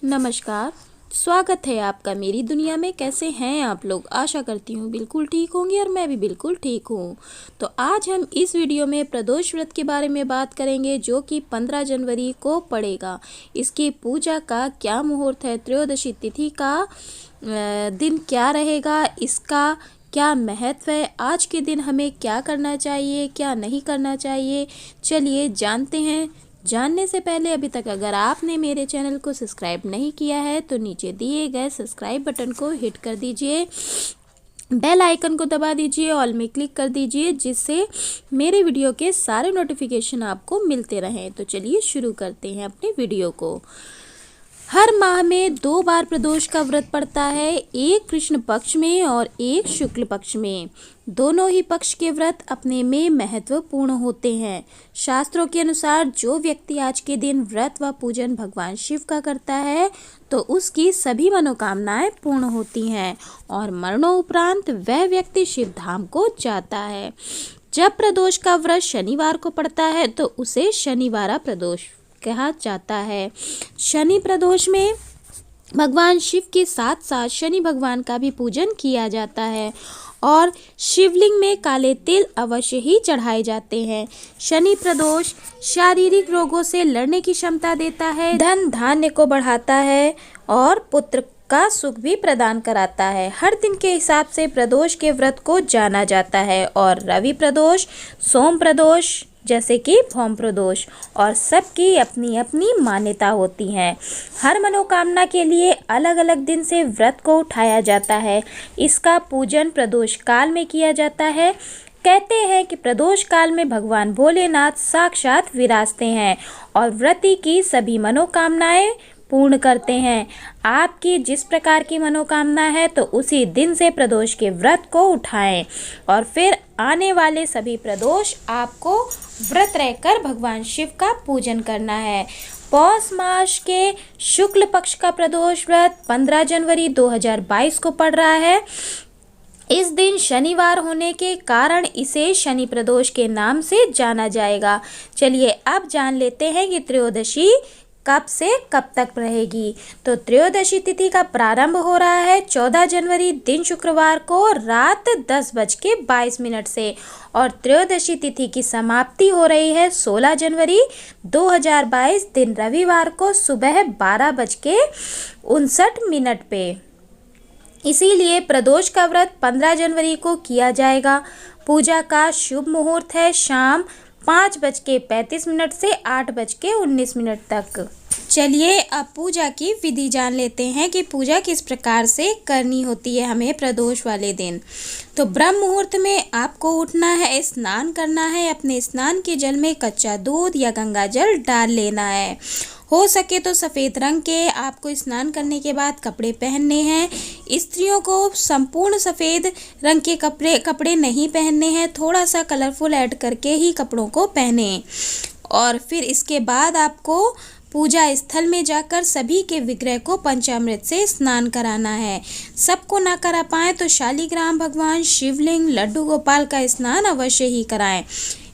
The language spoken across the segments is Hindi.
नमस्कार। स्वागत है आपका मेरी दुनिया में। कैसे हैं आप लोग? आशा करती हूँ बिल्कुल ठीक होंगे और मैं भी बिल्कुल ठीक हूँ। तो आज हम इस वीडियो में प्रदोष व्रत के बारे में बात करेंगे, जो कि 15 जनवरी को पड़ेगा। इसकी पूजा का क्या मुहूर्त है, त्रयोदशी तिथि का दिन क्या रहेगा, इसका क्या महत्व है, आज के दिन हमें क्या करना चाहिए, क्या नहीं करना चाहिए, चलिए जानते हैं। जानने से पहले अभी तक अगर आपने मेरे चैनल को सब्सक्राइब नहीं किया है तो नीचे दिए गए सब्सक्राइब बटन को हिट कर दीजिए, बेल आइकन को दबा दीजिए, ऑल में क्लिक कर दीजिए, जिससे मेरे वीडियो के सारे नोटिफिकेशन आपको मिलते रहें। तो चलिए शुरू करते हैं अपने वीडियो को। हर माह में 2 बार प्रदोष का व्रत पड़ता है, एक कृष्ण पक्ष में और एक शुक्ल पक्ष में। दोनों ही पक्ष के व्रत अपने में महत्वपूर्ण होते हैं। शास्त्रों के अनुसार जो व्यक्ति आज के दिन व्रत व पूजन भगवान शिव का करता है तो उसकी सभी मनोकामनाएं पूर्ण होती हैं और मरणोपरांत वह व्यक्ति शिव धाम को जाता है। जब प्रदोष का व्रत शनिवार को पड़ता है तो उसे शनिवारा प्रदोष कहा जाता है। शनि प्रदोष में भगवान शिव के साथ साथ शनि भगवान का भी पूजन किया जाता है और शिवलिंग में काले तिल अवश्य ही चढ़ाए जाते हैं। शनि प्रदोष शारीरिक रोगों से लड़ने की क्षमता देता है, धन धान्य को बढ़ाता है और पुत्र का सुख भी प्रदान कराता है। हर दिन के हिसाब से प्रदोष के व्रत को जाना जाता है और रवि प्रदोष, सोम प्रदोष जैसे कि भौम प्रदोष और सबकी अपनी अपनी मान्यता होती है। हर मनोकामना के लिए अलग अलग दिन से व्रत को उठाया जाता है। इसका पूजन प्रदोष काल में किया जाता है। कहते हैं कि प्रदोष काल में भगवान भोलेनाथ साक्षात विराजते हैं और व्रती की सभी मनोकामनाएं पूर्ण करते हैं। आपकी जिस प्रकार की मनोकामना है तो उसी दिन से प्रदोष के व्रत को उठाएं और फिर आने वाले सभी प्रदोष आपको व्रत रहकर भगवान शिव का पूजन करना है। पौष मास के शुक्ल पक्ष का प्रदोष व्रत 15 जनवरी 2022 को पड़ रहा है। इस दिन शनिवार होने के कारण इसे शनि प्रदोष के नाम से जाना जाएगा। चलिए अब जान लेते हैं कि त्रयोदशी कब से कब तक रहेगी। तो त्रयोदशी तिथि का प्रारंभ हो रहा है 14 जनवरी दिन शुक्रवार को रात 10:22 से और त्रयोदशी तिथि की समाप्ति हो रही है 16 जनवरी 2022 दिन रविवार को सुबह 12:59 पे। इसीलिए प्रदोष का व्रत 15 जनवरी को किया जाएगा। पूजा का शुभ मुहूर्त है शाम 5:35 से 8:19 तक। चलिए अब पूजा की विधि जान लेते हैं कि पूजा किस प्रकार से करनी होती है हमें प्रदोष वाले दिन। तो ब्रह्म मुहूर्त में आपको उठना है, स्नान करना है। अपने स्नान के जल में कच्चा दूध या गंगा जल डाल लेना है। हो सके तो सफ़ेद रंग के आपको स्नान करने के बाद कपड़े पहनने हैं। स्त्रियों को संपूर्ण सफ़ेद रंग के कपड़े नहीं पहनने हैं, थोड़ा सा कलरफुल ऐड करके ही कपड़ों को पहने। और फिर इसके बाद आपको पूजा स्थल में जाकर सभी के विग्रह को पंचामृत से स्नान कराना है। सबको ना करा पाए तो शालिग्राम भगवान, शिवलिंग, लड्डू गोपाल का स्नान अवश्य ही कराएं।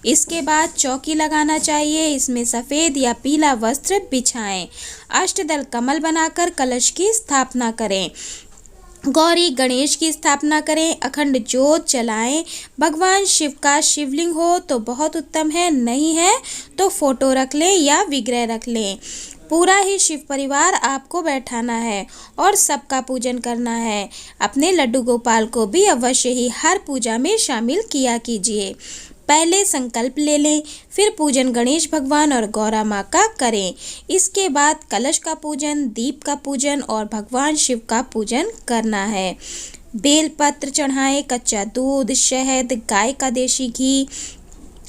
इसके बाद चौकी लगाना चाहिए, इसमें सफ़ेद या पीला वस्त्र बिछाएं। अष्टदल कमल बनाकर कलश की स्थापना करें। गौरी गणेश की स्थापना करें। अखंड ज्योत जलाएं। भगवान शिव का शिवलिंग हो तो बहुत उत्तम है, नहीं है तो फोटो रख लें या विग्रह रख लें। पूरा ही शिव परिवार आपको बैठाना है और सबका पूजन करना है। अपने लड्डू गोपाल को भी अवश्य ही हर पूजा में शामिल किया कीजिए। पहले संकल्प ले लें, फिर पूजन गणेश भगवान और गौरा माँ का करें। इसके बाद कलश का पूजन, दीप का पूजन और भगवान शिव का पूजन करना है। बेलपत्र चढ़ाएं, कच्चा दूध, शहद, गाय का देशी घी,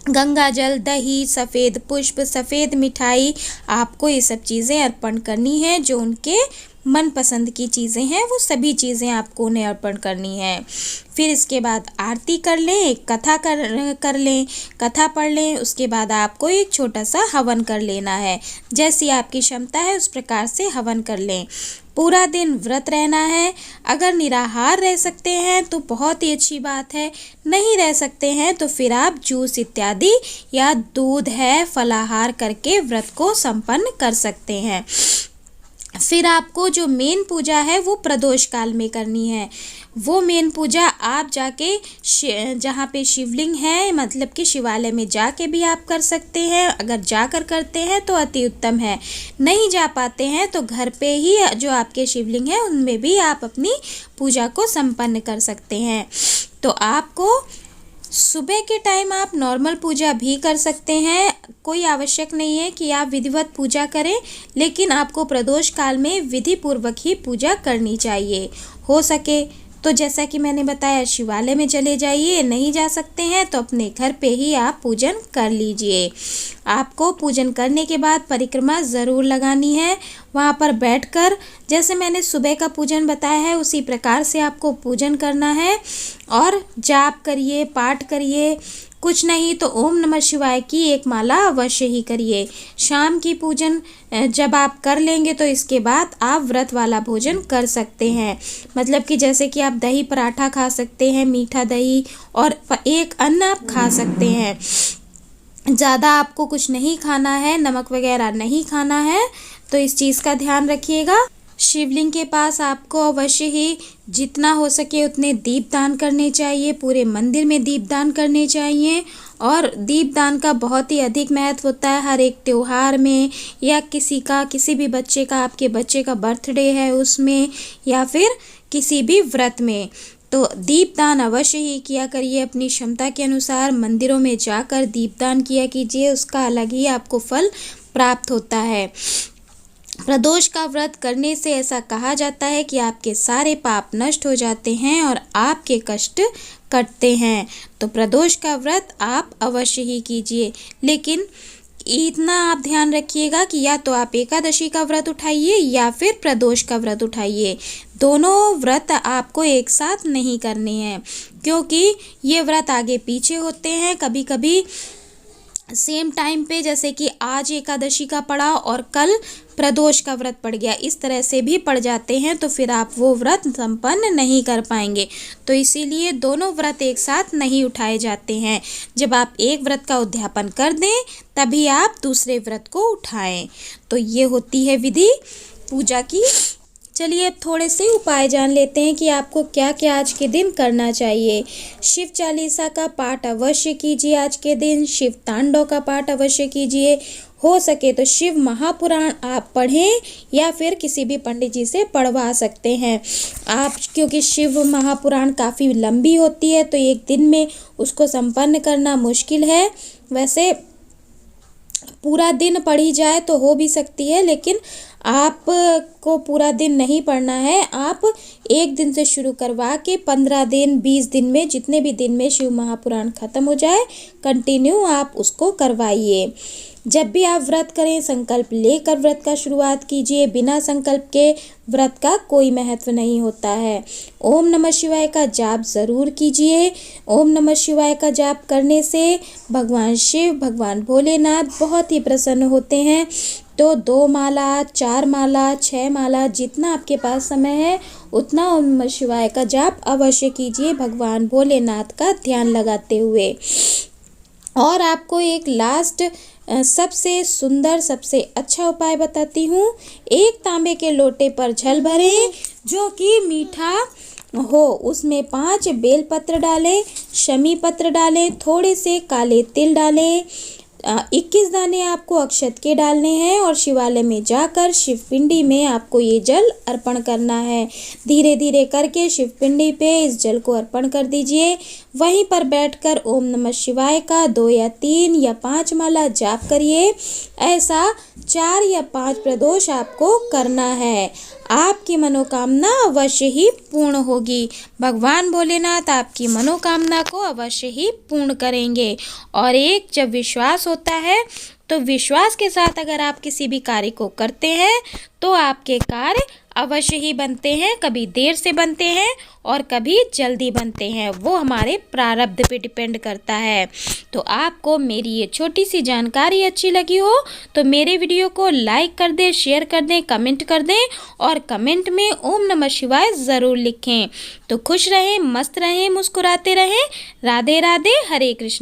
गंगा जल, दही, सफ़ेद पुष्प, सफ़ेद मिठाई, आपको ये सब चीज़ें अर्पण करनी है। जो उनके मनपसंद की चीज़ें हैं वो सभी चीज़ें आपको उन्हें अर्पण करनी है। फिर इसके बाद आरती कर लें, कथा कर लें, कथा पढ़ लें। उसके बाद आपको एक छोटा सा हवन कर लेना है। जैसी आपकी क्षमता है उस प्रकार से हवन कर लें। पूरा दिन व्रत रहना है। अगर निराहार रह सकते हैं तो बहुत ही अच्छी बात है, नहीं रह सकते हैं तो फिर आप जूस इत्यादि या दूध है फलाहार करके व्रत को संपन्न कर सकते हैं। फिर आपको जो मेन पूजा है वो प्रदोष काल में करनी है। वो मेन पूजा आप जाके जहाँ पे शिवलिंग है, मतलब कि शिवालय में जाके भी आप कर सकते हैं। अगर जाकर करते हैं तो अति उत्तम है, नहीं जा पाते हैं तो घर पे ही जो आपके शिवलिंग है उनमें भी आप अपनी पूजा को संपन्न कर सकते हैं। तो आपको सुबह के टाइम आप नॉर्मल पूजा भी कर सकते हैं, कोई आवश्यक नहीं है कि आप विधिवत पूजा करें, लेकिन आपको प्रदोष काल में विधि पूर्वक ही पूजा करनी चाहिए। हो सके तो जैसा कि मैंने बताया शिवालय में चले जाइए, नहीं जा सकते हैं तो अपने घर पे ही आप पूजन कर लीजिए। आपको पूजन करने के बाद परिक्रमा ज़रूर लगानी है। वहाँ पर बैठकर जैसे मैंने सुबह का पूजन बताया है उसी प्रकार से आपको पूजन करना है और जाप करिए, पाठ करिए। कुछ नहीं तो ओम नमः शिवाय की एक माला अवश्य ही करिए। शाम की पूजन जब आप कर लेंगे तो इसके बाद आप व्रत वाला भोजन कर सकते हैं। मतलब कि जैसे कि आप दही पराठा खा सकते हैं, मीठा दही, और एक अन्न आप खा सकते हैं। ज़्यादा आपको कुछ नहीं खाना है, नमक वगैरह नहीं खाना है, तो इस चीज़ का ध्यान रखिएगा। शिवलिंग के पास आपको अवश्य ही जितना हो सके उतने दीपदान करने चाहिए, पूरे मंदिर में दीपदान करने चाहिए। और दीपदान का बहुत ही अधिक महत्व होता है हर एक त्योहार में, या किसी भी बच्चे का, आपके बच्चे का बर्थडे है उसमें, या फिर किसी भी व्रत में। तो दीपदान अवश्य ही किया करिए। अपनी क्षमता के अनुसार मंदिरों में जाकर दीपदान किया कीजिए, उसका अलग ही आपको फल प्राप्त होता है। प्रदोष का व्रत करने से ऐसा कहा जाता है कि आपके सारे पाप नष्ट हो जाते हैं और आपके कष्ट कटते हैं। तो प्रदोष का व्रत आप अवश्य ही कीजिए, लेकिन इतना आप ध्यान रखिएगा कि या तो आप एकादशी का व्रत उठाइए या फिर प्रदोष का व्रत उठाइए। दोनों व्रत आपको एक साथ नहीं करने हैं, क्योंकि ये व्रत आगे पीछे होते हैं। कभी कभी सेम टाइम पे, जैसे कि आज एकादशी का पड़ा और कल प्रदोष का व्रत पड़ गया, इस तरह से भी पड़ जाते हैं, तो फिर आप वो व्रत संपन्न नहीं कर पाएंगे। तो इसीलिए दोनों व्रत एक साथ नहीं उठाए जाते हैं। जब आप एक व्रत का उद्यापन कर दें तभी आप दूसरे व्रत को उठाएं। तो ये होती है विधि पूजा की। चलिए अब थोड़े से उपाय जान लेते हैं कि आपको क्या क्या आज के दिन करना चाहिए। शिव चालीसा का पाठ अवश्य कीजिए आज के दिन। शिव तांडव का पाठ अवश्य कीजिए। हो सके तो शिव महापुराण आप पढ़ें या फिर किसी भी पंडित जी से पढ़वा सकते हैं आप, क्योंकि शिव महापुराण काफ़ी लंबी होती है तो एक दिन में उसको संपन्न करना मुश्किल है। वैसे पूरा दिन पढ़ी जाए तो हो भी सकती है, लेकिन आप को पूरा दिन नहीं पढ़ना है। आप एक दिन से शुरू करवा के 15 दिन 20 दिन में, जितने भी दिन में शिव महापुराण खत्म हो जाए, कंटिन्यू आप उसको करवाइए। जब भी आप व्रत करें संकल्प लेकर व्रत का शुरुआत कीजिए। बिना संकल्प के व्रत का कोई महत्व नहीं होता है। ओम नमः शिवाय का जाप ज़रूर कीजिए। ओम नमः शिवाय का जाप करने से भगवान शिव, भगवान भोलेनाथ बहुत ही प्रसन्न होते हैं। तो 2 माला, 4 माला, 6 माला, जितना आपके पास समय है उतना ओम नमः शिवाय का जाप अवश्य कीजिए, भगवान भोलेनाथ का ध्यान लगाते हुए। और आपको एक लास्ट सबसे सुंदर, सबसे अच्छा उपाय बताती हूँ। एक तांबे के लोटे पर जल भरें जो कि मीठा हो, उसमें 5 बेलपत्र डालें, शमी पत्र डालें, थोड़े से काले तिल डालें, 21 दाने आपको अक्षत के डालने हैं और शिवालय में जाकर शिवपिंडी में आपको ये जल अर्पण करना है। धीरे धीरे करके शिवपिंडी पे इस जल को अर्पण कर दीजिए। वहीं पर बैठकर ओम नमः शिवाय का 2 या 3 या 5 माला जाप करिए। ऐसा 4 या 5 प्रदोष आपको करना है। आपकी मनोकामना अवश्य ही पूर्ण होगी। भगवान भोलेनाथ आपकी मनोकामना को अवश्य ही पूर्ण करेंगे। और एक जब विश्वास होता है तो विश्वास के साथ अगर आप किसी भी कार्य को करते हैं तो आपके कार्य अवश्य ही बनते हैं। कभी देर से बनते हैं और कभी जल्दी बनते हैं, वो हमारे प्रारब्ध पे डिपेंड करता है। तो आपको मेरी ये छोटी सी जानकारी अच्छी लगी हो तो मेरे वीडियो को लाइक कर दें, शेयर कर दें, कमेंट कर दें और कमेंट में ओम नमः शिवाय ज़रूर लिखें। तो खुश रहें, मस्त रहें, मुस्कुराते रहें। राधे राधे, हरे कृष्ण।